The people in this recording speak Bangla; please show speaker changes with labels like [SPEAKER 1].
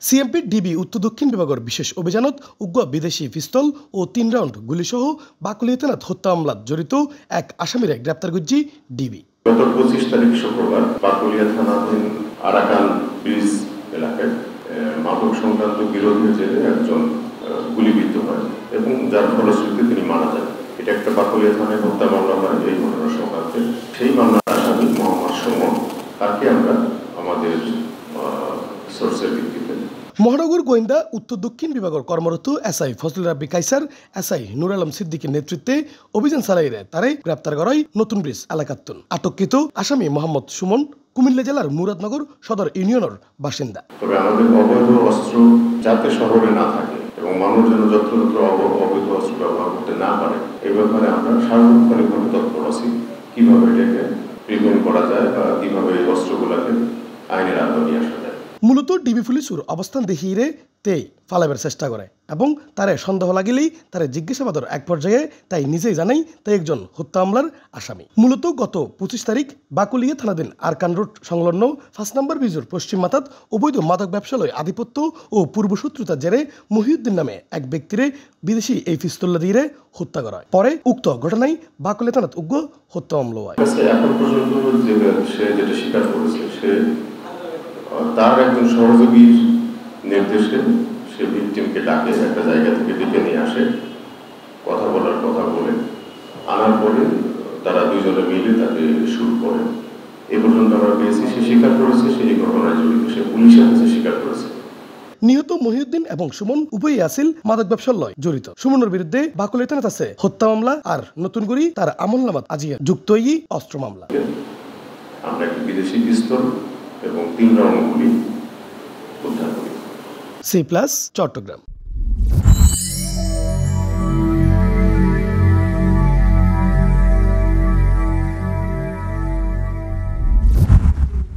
[SPEAKER 1] সিএমপি ডিবি উত্তর দক্ষিণ বিভাগের বিশেষ অভিযানত উগ্র বিদেশি পিস্তল ও 3 রাউন্ড গুলিসহ বাকুলিয়া থানাত হত্যা মামলাত জড়িত এক আসামিরে গ্রেপ্তার করছে ডিবি।
[SPEAKER 2] গত 25 তারিখ শুক্রবার বাকুলিয়া থানাধীন আরাকান ব্রিজ এলাকায় মাদক সংক্রান্ত বিরোধের জেরে একজন গুলিবিদ্ধ হয় এবং যার ফলশ্রুতিতে তিনি মারা যান। এটা একটা বাকুলিয়া থানায় হত্যা মামলা হয় এই ঘটনার সংক্রান্তে। সেই মামলার আসামি মোহাম্মদ সুমন, তাকে আমরা আমাদের সোর্সের ভিত্তিতে
[SPEAKER 1] মহানগর গোয়েন্দা উত্তর দক্ষিণ বিভাগের কর্মরত এসআই ফজলুর রাব্বি কাইসার, এসআই নুর আলম সিদ্দিকের নেতৃত্বে অভিযান চালাইলে তারে গ্রেপ্তার করায় নতুন ব্রিজ এলাকাতুন। আটককৃত আসামি মোহাম্মদ সুমন কুমিল্লা জেলার মুরাদনগর সদর ইউনিয়নের বাসিন্দা।
[SPEAKER 2] তবে আমাদের অবৈধ অস্ত্র যাতে শহরে না থাকে এবং মানুষ যেন যত্রতত্র অবৈধ অস্ত্র ব্যবহার করতে না পারে, এ ব্যাপারে আমরা সার্বক্ষণিকভাবে তৎপর আছি কিভাবে এটাকে প্রিভেন্ট করা যায় বা কিভাবে এই অস্ত্রগুলোকে আইনের আওতায় নিয়ে আসা যায়।
[SPEAKER 1] মূলত ডিবি পুলিশের অবস্থান দেখিয়ে তেই ফালাইবার চেষ্টা করে এবং তারে সন্দেহ লাগিলেই তারে জিজ্ঞাসাবাদের এক পর্যায়ে তাই নিজেই জানাই তাই একজন হত্যা মামলার আসামি। মূলত গত 25 তারিখ বাকুলিয়া থানাধীন আরকান রোড সংলগ্ন 5 নম্বর ব্রিজের পশ্চিম মাথাত অবৈধ মাদক ব্যবসালয় আধিপত্য ও পূর্বশত্রুতার জেরে মহিউদ্দিন নামে এক ব্যক্তিরে বিদেশি এই পিস্তল দিয়ে হত্যা করা হয়। পরে উক্ত ঘটনায় বাকুলিয়া থানাত উগ্র হত্যা মামলা হয়।
[SPEAKER 2] এখন পর্যন্ত সে যেটা স্বীকার করেছে, সে তার একজন সহযোগীর নির্দেশে সে ভিকটিমকে ডাকে, একটা জায়গা থেকে ডেকে নিয়ে আসে, কথা বলে আনার পরে তারা দুইজনে মিলে তাকে শুট করে। এ পর্যন্ত আমরা পেয়েছি সে স্বীকার করেছে, সেই ঘটনায় জড়িত, সে পুলিশের কাছে স্বীকার করেছে।
[SPEAKER 1] নিহত মহিউদ্দিন এবং সুমন উভয়ই আসিল মাদক ব্যবসার লয় জড়িত। সুমনের বিরুদ্ধে বাকুলিয়া থানাত আছে হত্যা মামলা আর নতুন করে তার আমলনামাত আজিয়া যুক্ত অস্ত্র মামলা।
[SPEAKER 2] আমরা একটি বিদেশি পিস্তল এবং 3 রাউন্ড গুলি উদ্ধার করি।
[SPEAKER 1] C+ চট্টগ্রাম।